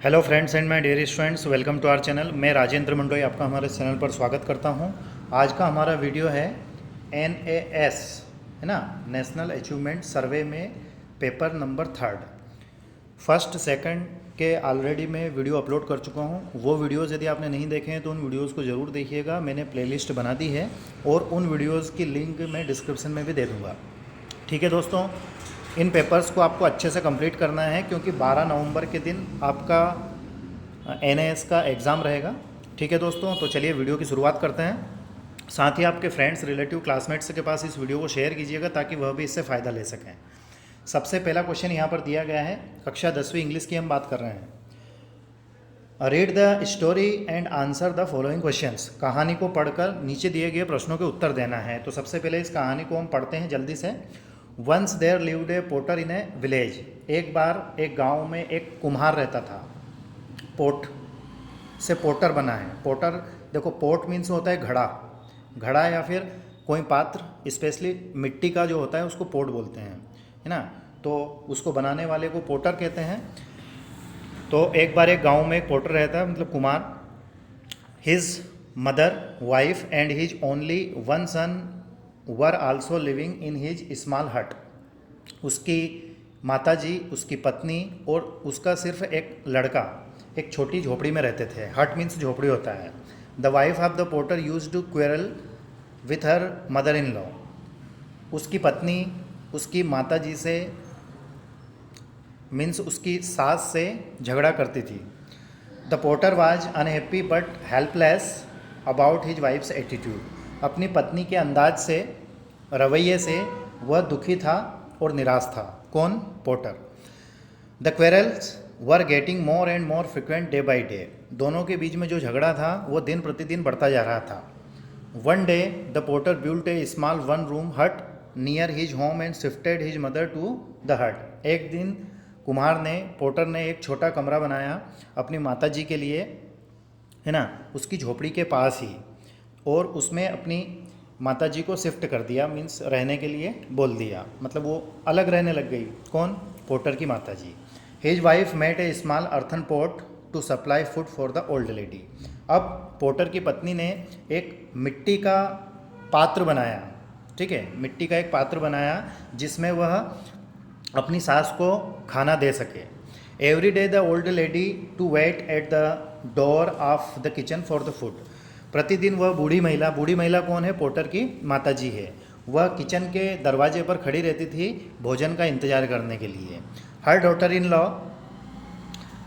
Hello friends and my dear students, welcome to our channel. मैं राजेंद्र मंडोई आपका हमारे channel पर स्वागत करता हूं। आज का हमारा वीडियो है NAS, है ना, नेशनल अचीवमेंट सर्वे में पेपर नंबर 3 फर्स्ट सेकंड के ऑलरेडी मैं वीडियो अपलोड कर चुका हूं। वो वीडियोज़ यदि आपने नहीं देखे हैं तो उन वीडियोज़ को ज़रूर देखिएगा। मैंने प्लेलिस्ट बना दी है और उन वीडियोज़ की लिंक मैं डिस्क्रिप्शन में भी दे दूँगा। ठीक है दोस्तों, इन पेपर्स को आपको अच्छे से कंप्लीट करना है क्योंकि 12 नवंबर के दिन आपका NAS का एग्ज़ाम रहेगा। ठीक है दोस्तों, तो चलिए वीडियो की शुरुआत करते हैं। साथ ही आपके फ्रेंड्स, रिलेटिव, क्लासमेट्स के पास इस वीडियो को शेयर कीजिएगा ताकि वह भी इससे फ़ायदा ले सकें। सबसे पहला क्वेश्चन यहाँ पर दिया गया है, कक्षा 10वीं इंग्लिश की हम बात कर रहे हैं। Read the story and answer the following questions. कहानी को पढ़कर नीचे दिए गए प्रश्नों के उत्तर देना है। तो सबसे पहले इस कहानी को हम पढ़ते हैं जल्दी से। Once there lived a potter in a village. एक बार एक गांव में एक कुम्हार रहता था। पोट से पोटर बना है। पोटर, देखो, पोट मीन्स होता है घड़ा, घड़ा या फिर कोई पात्र, स्पेशली मिट्टी का जो होता है उसको पोट बोलते हैं, है ना। तो उसको बनाने वाले को पोटर कहते हैं। तो एक बार एक गांव में एक पोटर रहता है, मतलब कुमार। His mother, wife and his only one son were also living in his small hut. उसकी माताजी, उसकी पत्नी और उसका सिर्फ एक लड़का एक छोटी झोपड़ी में रहते थे। हट मीन्स झोपड़ी होता है। The wife of the potter use to quarrel with her mother in law. उसकी पत्नी उसकी माताजी से मीन्स उसकी सास से झगड़ा करती थी। The potter was unhappy but helpless about his wife's attitude. अपनी पत्नी के अंदाज से, रवैये से वह दुखी था और निराश था। कौन? Potter. The quarrels were getting more and more frequent day by day. दोनों के बीच में जो झगड़ा था वो दिन प्रतिदिन बढ़ता जा रहा था। One day the potter built a small one room hut near his home and shifted his mother to the hut. एक दिन कुम्हार ने, पोटर ने एक छोटा कमरा बनाया अपनी माताजी के लिए, है ना, उसकी झोपड़ी के पास ही, और उसमें अपनी माताजी को शिफ्ट कर दिया, मीन्स रहने के लिए बोल दिया, मतलब वो अलग रहने लग गई। कौन? पोटर की माताजी। His wife made a small earthen pot to supply food for the old lady. अब पोटर की पत्नी ने एक मिट्टी का पात्र बनाया, ठीक है, मिट्टी का एक पात्र बनाया जिसमें वह अपनी सास को खाना दे सके। Every day the old lady to wait at the door of the kitchen for the food. प्रतिदिन वह बूढ़ी महिला, बूढ़ी महिला कौन है? पोटर की माताजी है। वह किचन के दरवाजे पर खड़ी रहती थी भोजन का इंतजार करने के लिए। हर daughter in law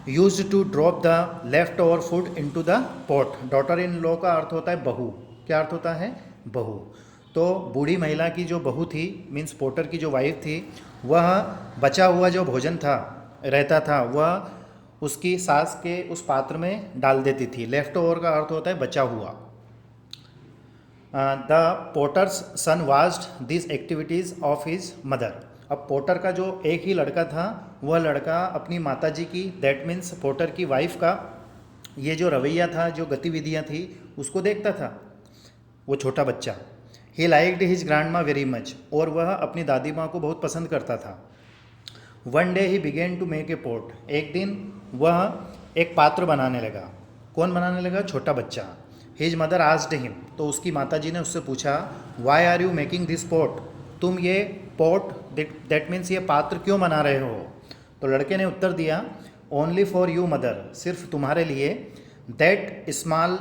used to drop the left over food into the pot. Daughter in law का अर्थ होता है बहू। क्या अर्थ होता है? बहू। तो बूढ़ी महिला की जो बहू थी, मीन्स पोटर की जो वाइफ थी, वह बचा हुआ जो भोजन था, रहता था, वह उसकी सास के उस पात्र में डाल देती थी। लेफ्ट ओवर का अर्थ होता है बचा हुआ। The potter's son watched this activities of his mother. अब पोटर का जो एक ही लड़का था, वह लड़का अपनी माताजी की, दैट मीन्स पोटर की वाइफ का, ये जो रवैया था, जो गतिविधियाँ थी, उसको देखता था, वो छोटा बच्चा। ही लाइक्ड हिज ग्रैंड माँ वेरी मच। और वह अपनी दादी माँ को बहुत पसंद करता था। One day he began to make a pot. एक दिन वह एक पात्र बनाने लगा। कौन बनाने लगा? छोटा बच्चा। His mother asked him. तो उसकी माताजी ने उससे पूछा, why are you making this pot? तुम ये पोट, दैट मीन्स ये पात्र क्यों बना रहे हो? तो लड़के ने उत्तर दिया, ओनली फॉर यू मदर, सिर्फ तुम्हारे लिए। That small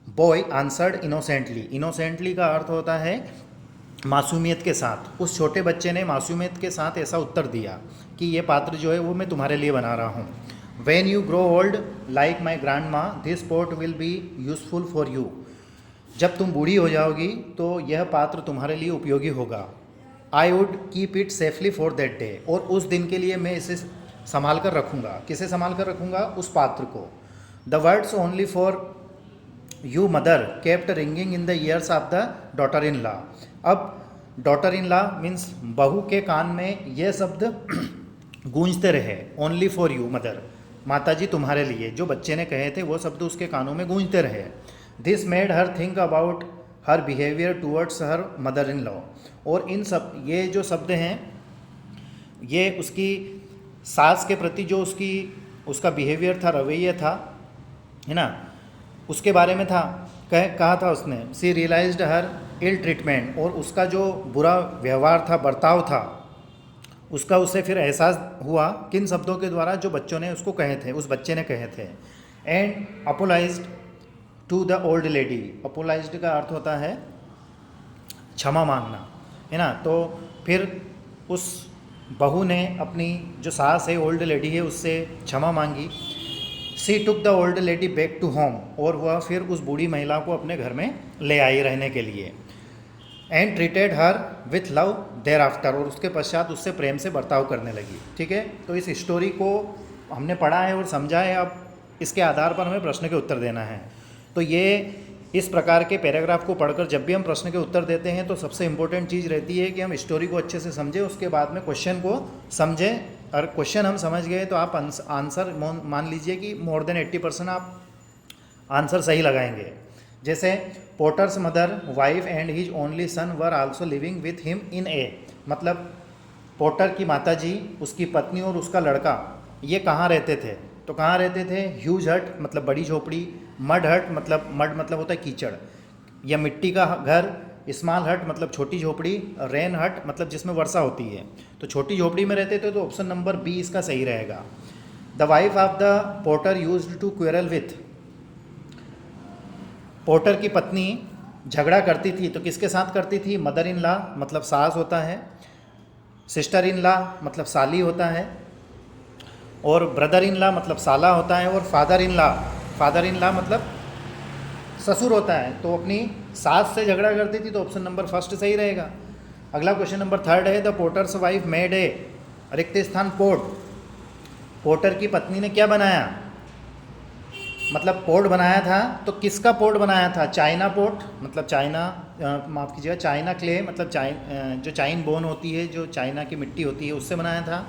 boy answered innocently. Innocently का अर्थ होता है मासूमियत के साथ। उस छोटे बच्चे ने मासूमियत के साथ ऐसा उत्तर दिया कि ये पात्र जो है वो मैं तुम्हारे लिए बना रहा हूँ। When you grow old like my grandma, this pot will be useful for you. जब तुम बूढ़ी हो जाओगी तो यह पात्र तुम्हारे लिए उपयोगी होगा। I would keep it safely for that day. और उस दिन के लिए मैं इसे संभाल कर रखूँगा। किसे संभाल कर रखूँगा? उस पात्र को। The words only for you mother kept ringing in the ears of the daughter in law. अब डॉटर इन लॉ मीन्स बहू के कान में ये शब्द गूंजते रहे। ओनली फॉर यू मदर, माताजी तुम्हारे लिए, जो बच्चे ने कहे थे वो शब्द उसके कानों में गूंजते रहे। This made her think about her behaviour towards her mother in law. और इन सब, ये जो शब्द हैं, ये उसकी सास के प्रति जो उसकी उसका बिहेवियर था, रवैया था, है ना, उसके बारे में था। कहा था उसने, सी रियलाइज्ड हर इल ट्रीटमेंट, और उसका जो बुरा व्यवहार था, बर्ताव था, उसका उसे फिर एहसास हुआ किन शब्दों के द्वारा जो बच्चों ने उसको कहे थे, उस बच्चे ने कहे थे। And apologized to the old lady. Apologized का अर्थ होता है क्षमा मांगना, है ना। तो फिर उस बहू ने अपनी जो सास है, ओल्ड लेडी है, उससे क्षमा मांगी। She took the old lady back to home, और वह फिर उस बूढ़ी महिला को अपने घर में ले आई रहने के लिए। And treated her with love thereafter, और उसके पश्चात उससे प्रेम से बर्ताव करने लगी। ठीक है, तो इस स्टोरी को हमने पढ़ा है और समझा है। अब इसके आधार पर हमें प्रश्न के उत्तर देना है। तो ये इस प्रकार के पैराग्राफ को पढ़कर जब भी हम प्रश्न के उत्तर देते हैं तो सबसे इम्पोर्टेंट चीज़ रहती है कि हम स्टोरी को अच्छे से समझें, उसके बाद में क्वेश्चन को समझें। और क्वेश्चन हम समझ गए तो आप आंसर मान लीजिए कि मोर देन 80% आप आंसर सही लगाएंगे। जैसे potter's mother, wife and his only son were also living with him in a, मतलब पोटर की माताजी, उसकी पत्नी और उसका लड़का ये कहाँ रहते थे? तो कहाँ रहते थे? ह्यूज हट मतलब बड़ी झोपड़ी, मड हट मतलब मड मतलब होता है कीचड़ या मिट्टी का घर, स्मॉल हट मतलब छोटी झोपड़ी, रेन हट मतलब जिसमें वर्षा होती है। तो छोटी झोपड़ी में रहते थे, तो ऑप्शन नंबर बी इसका सही रहेगा। The wife of the potter used to quarrel with, potter की पत्नी झगड़ा करती थी, तो किसके साथ करती थी? मदर इन लॉ मतलब सास होता है, सिस्टर इन लॉ मतलब साली होता है, और ब्रदर इन लॉ मतलब साला होता है, और फादर इन लॉ मतलब ससुर होता है। तो अपनी सास से झगड़ा करती थी, तो ऑप्शन नंबर फर्स्ट सही रहेगा। अगला क्वेश्चन नंबर 3 है, द पोटर्स वाइफ मेड ए, रिक्त स्थान पोट, पोटर की पत्नी ने क्या बनाया? मतलब पोट बनाया था, तो किसका पोट बनाया था? चाइना पोट मतलब चाइना, माफ़ कीजिएगा, चाइना क्ले मतलब जो चाइन बोन होती है, जो चाइना की मिट्टी होती है, उससे बनाया था।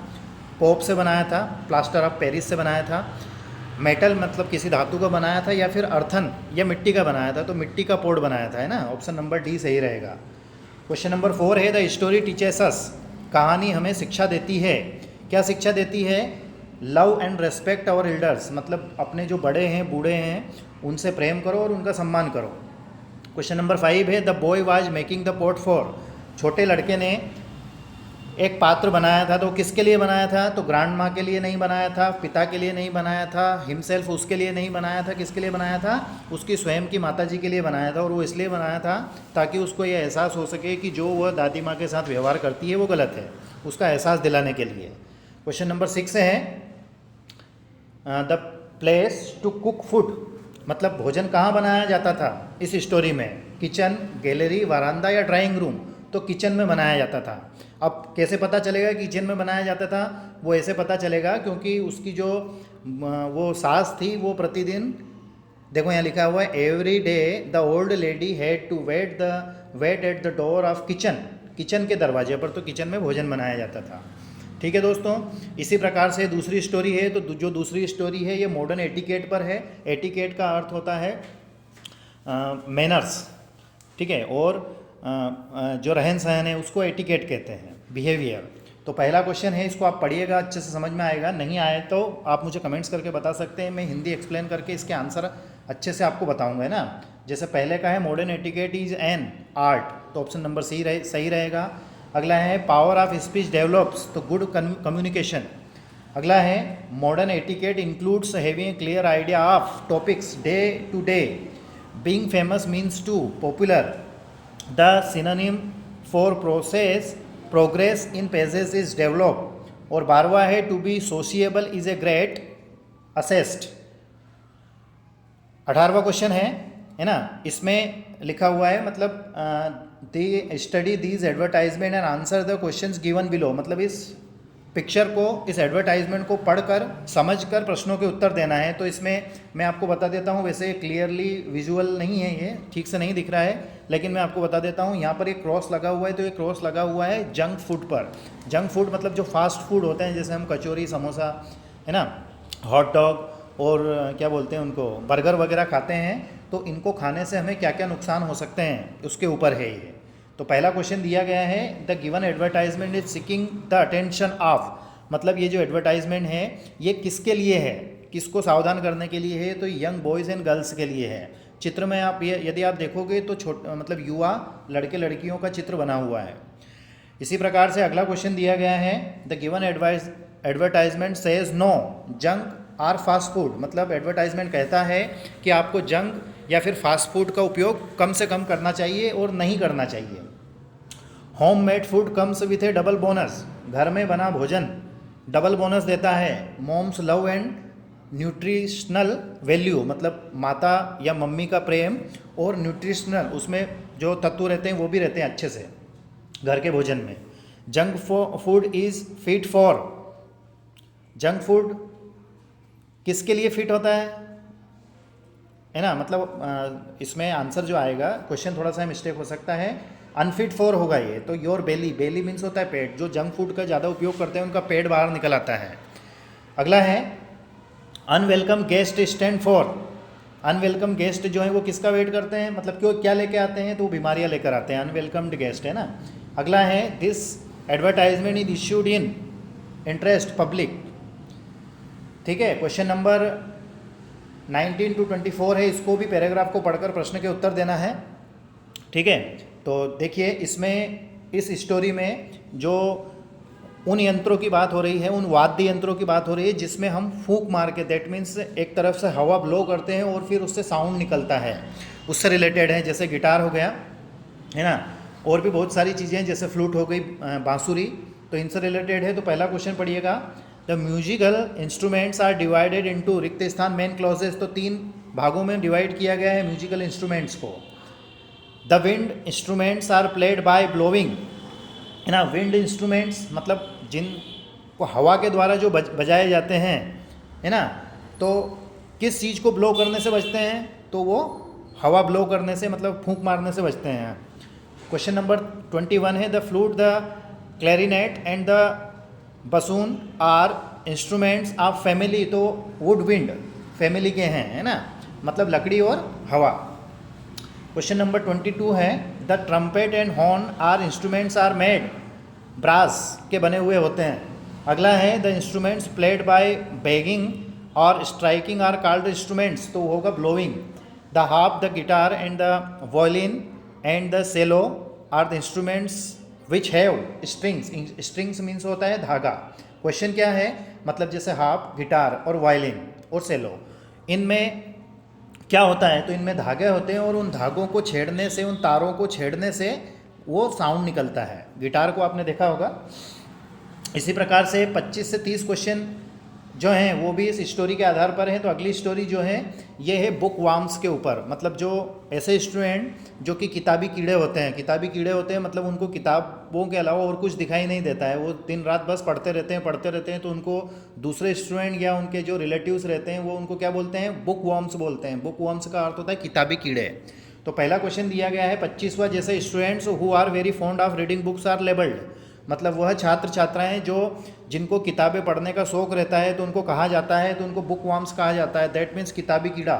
पोप से बनाया था, प्लास्टर ऑफ पेरिस से बनाया था। मेटल मतलब किसी धातु का बनाया था, या फिर अर्थन या मिट्टी का बनाया था, तो मिट्टी का पोट बनाया था, है ना। ऑप्शन नंबर डी सही रहेगा। क्वेश्चन नंबर 4 है, द स्टोरी टीचेस अस, कहानी हमें शिक्षा देती है। क्या शिक्षा देती है? Love and respect our elders, मतलब अपने जो बड़े हैं, बूढ़े हैं, उनसे प्रेम करो और उनका सम्मान करो। क्वेश्चन नंबर 5 है, the boy was making the pot for, छोटे लड़के ने एक पात्र बनाया था, तो किसके लिए बनाया था? तो ग्रैंड माँ के लिए नहीं बनाया था, पिता के लिए नहीं बनाया था, हिमसेल्फ उसके लिए नहीं बनाया था, किसके लिए बनाया था? उसकी स्वयं की माता जी के लिए बनाया था। और वो इसलिए बनाया था ताकि उसको ये एहसास हो सके कि जो वह दादी माँ के साथ व्यवहार करती है वो गलत है, उसका एहसास दिलाने के लिए। क्वेश्चन नंबर 6 है, the place to cook food, मतलब भोजन कहाँ बनाया जाता था इस स्टोरी में? किचन, गैलरी, वरांदा या ड्राइंग रूम? तो किचन में बनाया जाता था। अब कैसे पता चलेगा किचन में बनाया जाता था? वो ऐसे पता चलेगा क्योंकि उसकी जो वो सास थी, वो प्रतिदिन, देखो यहाँ लिखा हुआ है, every day the old lady had to wait at the door of kitchen, kitchen के दरवाजे पर, तो किचन में भोजन बनाया जाता था। ठीक है दोस्तों, इसी प्रकार से दूसरी स्टोरी है, तो जो दूसरी स्टोरी है ये मॉडर्न एटिकेट पर है। एटिकेट का अर्थ होता है मैनर्स, ठीक है, और जो रहन सहन है उसको एटिकेट कहते हैं, बिहेवियर। तो पहला क्वेश्चन है, इसको आप पढ़िएगा, अच्छे से समझ में आएगा। नहीं आए तो आप मुझे कमेंट्स करके बता सकते हैं, मैं हिंदी एक्सप्लेन करके इसके आंसर अच्छे से आपको बताऊंगा, है ना। जैसे पहले का है, modern etiquette is an art, तो ऑप्शन नंबर सही रहेगा। अगला है, पावर ऑफ स्पीच डेवलप्स, तो गुड कम्युनिकेशन। अगला है, modern etiquette includes having a clear idea of topics day to day, being famous means to popular, the synonym for progress in pages is develop, और 12वां है, to be sociable is a great asset. 18वां question है ना, इसमें लिखा हुआ है, मतलब they study these advertisement and answer the questions given below, मतलब इस पिक्चर को, इस एडवर्टाइजमेंट को पढ़कर समझकर प्रश्नों के उत्तर देना है। तो इसमें मैं आपको बता देता हूँ, वैसे क्लियरली विजुअल नहीं है, ये ठीक से नहीं दिख रहा है, लेकिन मैं आपको बता देता हूँ। यहाँ पर एक क्रॉस लगा हुआ है, तो ये क्रॉस लगा हुआ है जंक फूड पर। जंक फूड मतलब जो फास्ट फूड होते हैं, जैसे हम कचौरी, समोसा, है ना, हॉट डॉग, और क्या बोलते हैं उनको, बर्गर वगैरह खाते हैं, तो इनको खाने से हमें क्या क्या नुकसान हो सकते हैं, उसके ऊपर है ये। तो पहला क्वेश्चन दिया गया है, the given advertisement is seeking the attention of, मतलब ये जो एडवर्टाइजमेंट है ये किसके लिए है? किसको सावधान करने के लिए है, तो यंग बॉयज़ एंड गर्ल्स के लिए है। चित्र में आप ये यदि आप देखोगे तो मतलब युवा लड़के लड़कियों का चित्र बना हुआ है। इसी प्रकार से अगला क्वेश्चन दिया गया है, the given advertisement says no junk or fast food. मतलब एडवर्टाइजमेंट कहता है कि आपको जंक या फिर फास्ट फूड का उपयोग कम से कम करना चाहिए और नहीं करना चाहिए। Home made food comes with a double bonus. घर में बना भोजन डबल बोनस देता है। Mom's love and nutritional value, मतलब माता या मम्मी का प्रेम और न्यूट्रिशनल, उसमें जो तत्व रहते हैं वो भी रहते हैं अच्छे से घर के भोजन में। Junk food is fit for, junk food किसके लिए फिट होता है ना। मतलब इसमें आंसर जो आएगा, क्वेश्चन थोड़ा सा मिस्टेक हो सकता है, अनफिट फॉर होगा ये। तो योर बेली, बेली मीन्स होता है पेट। जो जंक फूड का ज़्यादा उपयोग करते हैं उनका पेट बाहर निकल आता है। अगला है unwelcome guest stand for. Unwelcome guest जो है वो किसका वेट करते हैं, मतलब क्यों क्या लेके आते हैं, तो वो बीमारियाँ लेकर आते हैं, अनवेलकम्ड गेस्ट है ना। अगला है this advertisement is issued in interest public. ठीक है, क्वेश्चन नंबर 19 to 24 है, इसको भी पैराग्राफ को पढ़कर प्रश्न के उत्तर देना है। ठीक है, तो देखिए इसमें इस स्टोरी में जो उन यंत्रों की बात हो रही है, उन वाद्य यंत्रों की बात हो रही है जिसमें हम फूंक मार के, दैट मीन्स एक तरफ से हवा ब्लो करते हैं और फिर उससे साउंड निकलता है, उससे रिलेटेड है। जैसे गिटार हो गया है ना, और भी बहुत सारी चीज़ें हैं, जैसे फ्लूट हो गई, बांसुरी, तो इनसे रिलेटेड है। तो पहला क्वेश्चन पढ़िएगा, the musical instruments are divided into, रिक्त स्थान मेन क्लॉजेस, तो 3 भागों में डिवाइड किया गया है म्यूजिकल इंस्ट्रूमेंट्स को। The wind instruments are played by blowing, है ना। विंड इंस्ट्रूमेंट्स मतलब जिनको हवा के द्वारा जो बजाए जाते हैं, है ना, तो किस चीज़ को ब्लो करने से बजते हैं, तो वो हवा ब्लो करने से, मतलब फूंक मारने से बजते हैं। क्वेश्चन नंबर 21 है, the flute, the clarinet and the बसून आर इंस्ट्रूमेंट्स ऑफ फैमिली, तो वुड विंड फैमिली के हैं, है ना, मतलब लकड़ी और हवा। क्वेश्चन नंबर 22 है, the trumpet and horn are instruments are made, brass के बने हुए होते हैं। अगला है, the instruments played by begging और स्ट्राइकिंग आर कॉल्ड इंस्ट्रूमेंट्स, तो होगा blowing. The harp, the guitar and the violin and the cello are the instruments which have strings. Strings means होता है धागा। क्वेश्चन क्या है, मतलब जैसे हार्प, गिटार और वायलिन और सेलो, इनमें क्या होता है, तो इनमें धागे होते हैं और उन धागों को छेड़ने से, उन तारों को छेड़ने से वो साउंड निकलता है। गिटार को आपने देखा होगा। इसी प्रकार से 25 से 30 क्वेश्चन जो हैं वो भी इस स्टोरी के आधार पर हैं। तो अगली स्टोरी जो है ये है बुक वार्म्स के ऊपर, मतलब जो ऐसे स्टूडेंट जो कि किताबी कीड़े होते हैं। किताबी कीड़े होते हैं मतलब उनको किताबों के अलावा और कुछ दिखाई नहीं देता है, वो दिन रात बस पढ़ते रहते हैं। तो उनको दूसरे स्टूडेंट या उनके जो रिलेटिव्स रहते हैं वो उनको क्या बोलते हैं, बुक वार्म्स बोलते हैं। बुक वार्म्स का अर्थ होता है किताबी कीड़े। तो पहला क्वेश्चन दिया गया है 25वां, जैसे students who are very fond of reading books are labelled, मतलब वह छात्र छात्राएं जो जिनको किताबें पढ़ने का शौक रहता है तो उनको कहा जाता है, तो उनको बुक वार्म्स कहा जाता है, दैट मीन्स किताबी कीड़ा।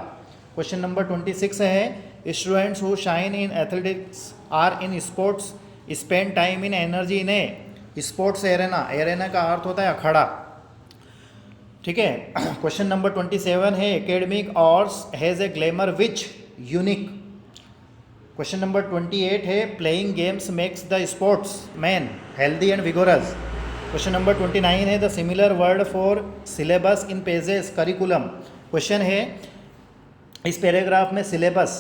क्वेश्चन नंबर 26 है, students who shine in athletics are in sports spend time in energy in a sports arena. Arena का अर्थ होता है अखाड़ा। ठीक है। क्वेश्चन नंबर 27 है, academic hours has a glamour which unique. Question number 28 है, playing games makes the sports man healthy and vigorous. Question number 29 है, the similar word for syllabus in pages curriculum. Question है, इस paragraph में syllabus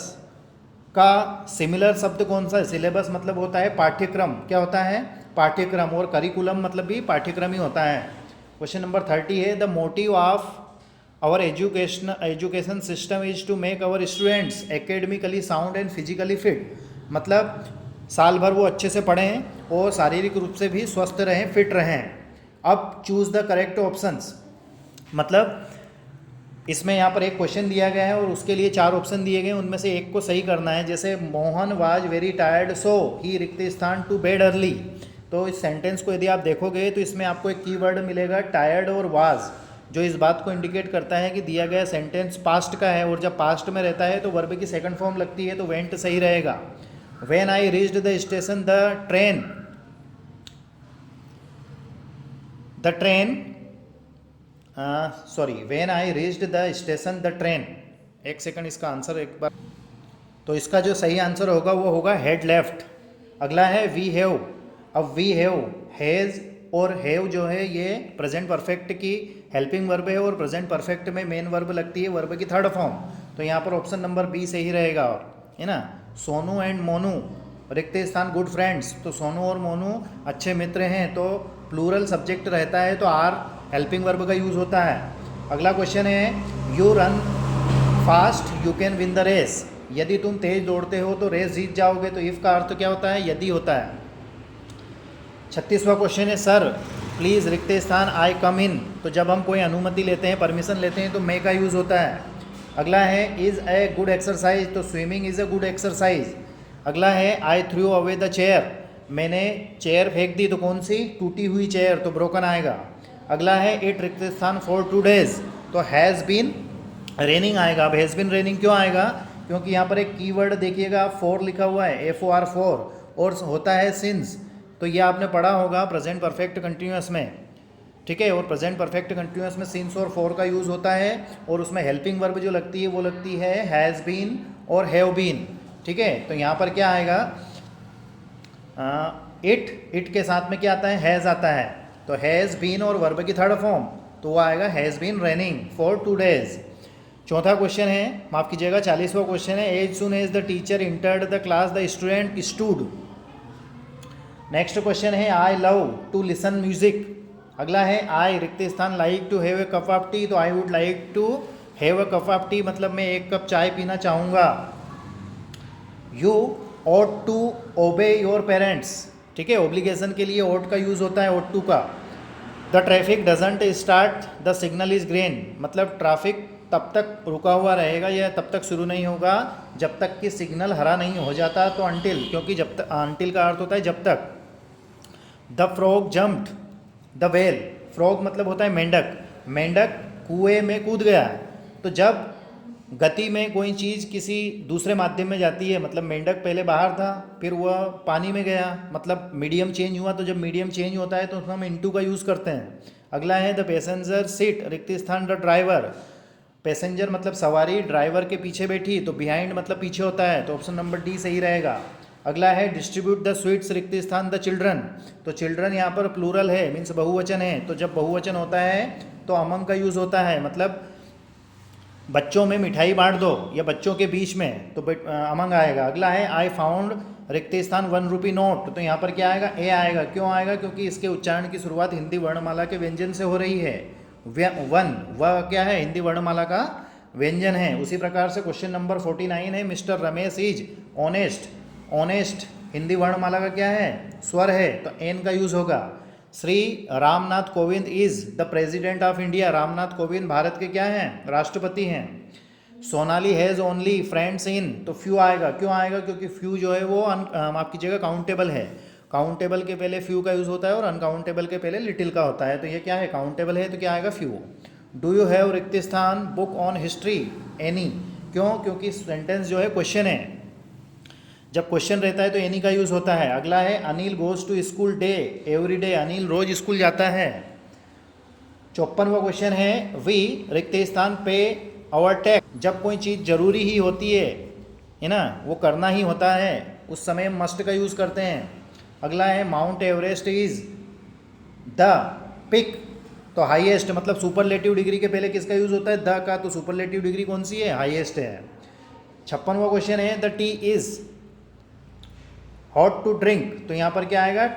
का similar शब्द कौन सा है। सिलेबस मतलब होता है पाठ्यक्रम, क्या होता है, पाठ्यक्रम, और करिकुलम मतलब भी पाठ्यक्रम ही होता है। क्वेश्चन नंबर 30 है, the motive of our education system is to make our students academically sound and physically fit, मतलब साल भर वो अच्छे से पढ़ें और शारीरिक रूप से भी स्वस्थ रहें, फिट रहें। अब चूज़ द करेक्ट ऑप्शंस, मतलब इसमें यहाँ पर एक क्वेश्चन दिया गया है और उसके लिए 4 ऑप्शन दिए गए हैं, उनमें से एक को सही करना है। जैसे Mohan was very tired so he, रिक्त स्थान टू बेड अर्ली। तो इस सेंटेंस को यदि आप देखोगे तो इसमें आपको एक कीवर्ड मिलेगा टायर्ड और वाज, जो इस बात को इंडिकेट करता है कि दिया गया सेंटेंस पास्ट का है, और जब पास्ट में रहता है तो वर्ब की सेकंड फॉर्म लगती है, तो वेंट सही रहेगा। When I reached the station the train sorry, when I reached the station the train. एक सेकंड, इसका आंसर एक बार। तो इसका जो सही आंसर होगा वो होगा हेड लेफ्ट। अगला है वी हैव। अब वी हैव, हैज़ और हैव जो है ये प्रेजेंट परफेक्ट की हेल्पिंग वर्ब है और प्रेजेंट परफेक्ट में मेन वर्ब लगती है, वर्ब की थर्ड फॉर्म। तो यहाँ पर ऑप्शन नंबर बी सही रहेगा, और है ना। सोनू एंड मोनू रिक्त स्थान गुड फ्रेंड्स। तो सोनू और मोनू अच्छे मित्र हैं, तो प्लूरल सब्जेक्ट रहता है तो आर हेल्पिंग वर्ब का यूज़ होता है। अगला क्वेश्चन है you run fast you can win the race. यदि तुम तेज दौड़ते हो तो रेस जीत जाओगे। तो इफ़ का अर्थ क्या होता है? यदि होता है। 36वां क्वेश्चन है सर प्लीज़ रिक्त स्थान आई कम इन। तो जब हम कोई अनुमति लेते हैं, परमिशन लेते हैं, तो मे का यूज़ होता है। अगला है इज़ ए गुड एक्सरसाइज। तो swimming is a good exercise. अगला है आई थ्रू अवे द चेयर। मैंने चेयर फेंक दी, तो कौन सी? टूटी हुई चेयर, तो ब्रोकन आएगा। अगला है इट रिक्त स्थान फॉर 2 डेज। तो हैज़ बीन रेनिंग आएगा। अब हैज़ बीन रेनिंग क्यों आएगा? क्योंकि यहाँ पर एक कीवर्ड देखिएगा, फॉर लिखा हुआ है, FOR फॉर, और होता है सिंस। तो ये आपने पढ़ा होगा प्रेजेंट परफेक्ट कंटिन्यूअस में, ठीक है। और प्रेजेंट परफेक्ट कंटिन्यूअस में सिंस और फॉर का यूज़ होता है, और उसमें हेल्पिंग वर्ब जो लगती है वो लगती है हैज़ बीन और हैव बीन, ठीक है। तो यहाँ पर क्या आएगा? इट के साथ में क्या आता है? हैज़ आता है। तो हैज़ बीन और वर्ब की थर्ड फॉर्म, तो वो आएगा has been raining for 2 days. चौथा क्वेश्चन है, माफ़ कीजिएगा 40वां क्वेश्चन है as soon as the teacher entered the class the student stood. Next question है I love to listen music. अगला है आई रिक्त स्थान like to have a cup of tea. तो I would like to have a cup of tea, मतलब मैं एक cup चाय पीना चाहूँगा। You ought to obey your parents, ठीक है। ओब्लिगेशन के लिए ought का यूज़ होता है, ought to का। The traffic doesn't start the signal is green, मतलब ट्रैफिक तब तक रुका हुआ रहेगा या तब तक शुरू नहीं होगा जब तक कि सिग्नल हरा नहीं हो जाता। तो अंटिल, क्योंकि जब तक, अंटिल का अर्थ होता है जब तक। The frog jumped the well. Frog मतलब होता है मेंढक। मेंढक कुएं में कूद गया। तो जब गति में कोई चीज़ किसी दूसरे माध्यम में जाती है, मतलब मेंढक पहले बाहर था, फिर वह पानी में गया, मतलब मीडियम चेंज हुआ। तो जब मीडियम चेंज होता है तो हम इनटू का यूज़ करते हैं। अगला है द पैसेंजर सीट रिक्त स्थान द ड्राइवर। पैसेंजर मतलब सवारी, ड्राइवर के पीछे बैठी, तो बिहाइंड मतलब पीछे होता है। तो ऑप्शन नंबर डी सही रहेगा। अगला है डिस्ट्रीब्यूट द स्वीट्स रिक्त स्थान द चिल्ड्रन। तो चिल्ड्रन यहाँ पर प्लूरल है, मीन्स बहुवचन है। तो जब बहुवचन होता है तो अमंग का यूज़ होता है, मतलब बच्चों में मिठाई बांट दो या बच्चों के बीच में, तो अमंग आएगा। अगला है आई फाउंड रिक्त स्थान 1 रुपी नोट। तो यहाँ पर क्या आएगा? ए आएगा। क्यों आएगा? क्योंकि इसके उच्चारण की शुरुआत हिंदी वर्णमाला के व्यंजन से हो रही है। वह क्या है? हिंदी वर्णमाला का व्यंजन है। उसी प्रकार से क्वेश्चन नंबर 49 है mister Ramesh is honest. Honest Hindi वर्णमाला का क्या है? स्वर है, तो एन का यूज़ होगा। Shri Ramnath Kovind is the president of India. Ramnath Kovind Bharat के क्या हैं? राष्ट्रपति हैं। सोनाली हैज़ ओनली फ्रेंड्स इन। तो फ्यू आएगा। क्यों आएगा? क्योंकि फ्यू जो है वो माफ़ कीजिएगा काउंटेबल है। काउंटेबल के पहले फ्यू का यूज़ होता है और अनकाउंटेबल के पहले लिटिल का होता है। तो ये क्या है? काउंटेबल है, तो क्या आएगा? फ्यू। डू यू हैव रिक्त स्थान बुक ऑन हिस्ट्री एनी। क्यों? क्योंकि सेंटेंस जो है क्वेश्चन है। जब क्वेश्चन रहता है तो एनी का यूज़ होता है। अगला है Anil goes to school day every day. Anil रोज स्कूल जाता है। 54वां क्वेश्चन है वी रिक्त स्थान पे आवर टैक्स। जब कोई चीज़ जरूरी ही होती है ना, वो करना ही होता है, उस समय मस्ट का यूज़ करते हैं। अगला है Mount Everest is the peak. तो हाईएस्ट मतलब सुपरलेटिव डिग्री के पहले किसका यूज़ होता है? द का। तो सुपरलेटिव डिग्री कौन सी है? हाईएस्ट है। 56वां क्वेश्चन है the tea is hot to drink. तो यहाँ पर क्या आएगा?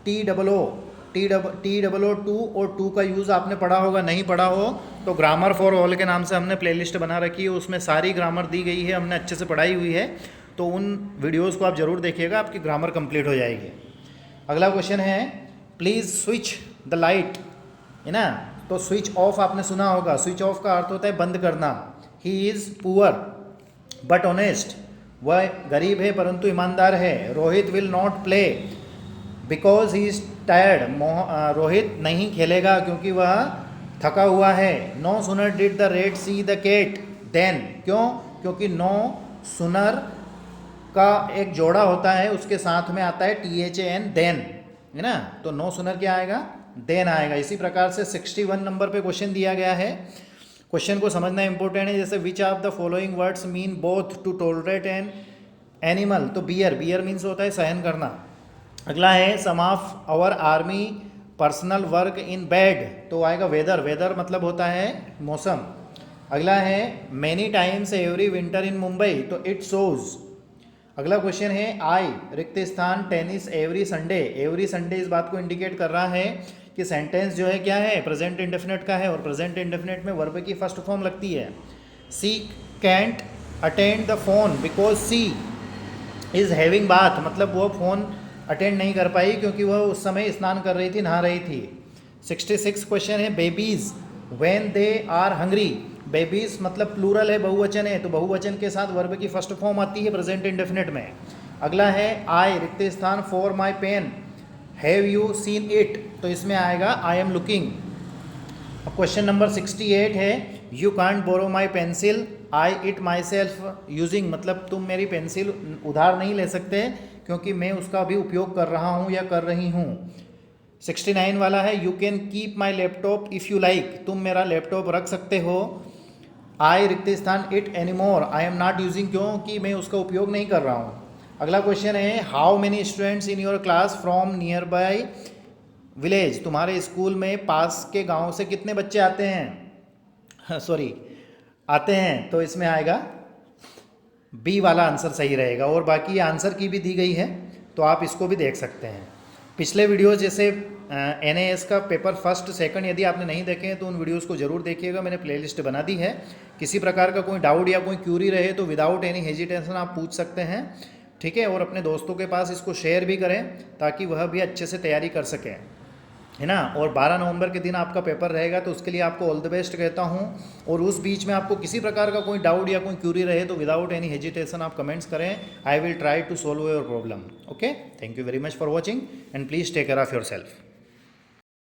TOO टू, और टू का यूज़ आपने पढ़ा होगा। नहीं पढ़ा हो तो ग्रामर फॉर ऑल के नाम से हमने प्लेलिस्ट बना रखी है, उसमें सारी ग्रामर दी गई है, हमने अच्छे से पढ़ाई हुई है। तो उन वीडियोस को आप ज़रूर देखिएगा, आपकी ग्रामर कंप्लीट हो जाएगी। अगला क्वेश्चन है प्लीज़ स्विच द लाइट, है ना। तो स्विच ऑफ आपने सुना होगा। स्विच ऑफ का अर्थ होता है बंद करना। He is poor but honest. वह गरीब है परंतु ईमानदार है। Rohit will not play because he is tired. Rohit नहीं खेलेगा क्योंकि वह थका हुआ है। No sooner did the rat see the cat then. क्यों? क्योंकि नो सुनर का एक जोड़ा होता है, उसके साथ में आता है THAN देन, है ना। तो नो सुनर क्या आएगा? देन आएगा। इसी प्रकार से 61 नंबर पे क्वेश्चन दिया गया है। क्वेश्चन को समझना इंपॉर्टेंट है। जैसे which of the following words mean both to tolerate an animal, तो बियर, बियर मीन्स होता है सहन करना। अगला है some of our army personnel work in bed, तो आएगा वेदर, वेदर मतलब होता है मौसम। अगला है मैनी टाइम्स एवरी विंटर इन मुंबई, तो इट शोज। अगला क्वेश्चन है आई रिक्त स्थान tennis every Sunday, every Sunday इस बात को इंडिकेट कर रहा है कि सेंटेंस जो है क्या है, प्रेजेंट इंडेफिनिट का है, और प्रेजेंट इंडेफिनिट में वर्ब की फर्स्ट फॉर्म लगती है। She can't attend the phone because she is having bath, मतलब वो फ़ोन अटेंड नहीं कर पाई क्योंकि वह उस समय स्नान कर रही थी, नहा रही थी। 66 क्वेश्चन है babies when they are hungry, babies मतलब प्लूरल है, बहुवचन है, तो बहुवचन के साथ वर्ब की फर्स्ट फॉर्म आती है प्रेजेंट इंडेफिनिट में। अगला है आई रिक्त स्थान for my pen have you seen it, तो इसमें आएगा आई एम लुकिंग। अब क्वेश्चन नंबर 68 है you can't borrow my pencil I it myself using, मतलब तुम मेरी पेंसिल उधार नहीं ले सकते क्योंकि मैं उसका भी उपयोग कर रहा हूँ या कर रही हूँ। 69 वाला है you can keep my laptop if you like, तुम मेरा लैपटॉप रख सकते हो। आई रिक्त स्थान it anymore I am not using, क्योंकि मैं उसका उपयोग नहीं कर रहा हूँ। अगला क्वेश्चन है how many students in your class from near by village, तुम्हारे स्कूल में पास के गांव से कितने बच्चे आते हैं, सॉरी आते हैं, तो इसमें आएगा बी वाला आंसर सही रहेगा। और बाकी आंसर की भी दी गई है तो आप इसको भी देख सकते हैं। पिछले वीडियोस जैसे NAS का पेपर फर्स्ट सेकंड यदि आपने नहीं देखे हैं तो उन वीडियोस को जरूर देखिएगा, मैंने प्लेलिस्ट बना दी है। किसी प्रकार का कोई डाउट या कोई क्यूरी रहे तो विदाउट एनी हेजिटेशन आप पूछ सकते हैं, ठीक है। और अपने दोस्तों के पास इसको शेयर भी करें ताकि वह भी अच्छे से तैयारी कर सकें, है ना। और 12 नवंबर के दिन आपका पेपर रहेगा तो उसके लिए आपको ऑल द बेस्ट कहता हूँ। और उस बीच में आपको किसी प्रकार का कोई डाउट या कोई क्यूरी रहे तो विदाउट एनी हेजिटेशन आप कमेंट्स करें, I will try to solve your problem. Okay, thank you very much for watching and please take care of your self.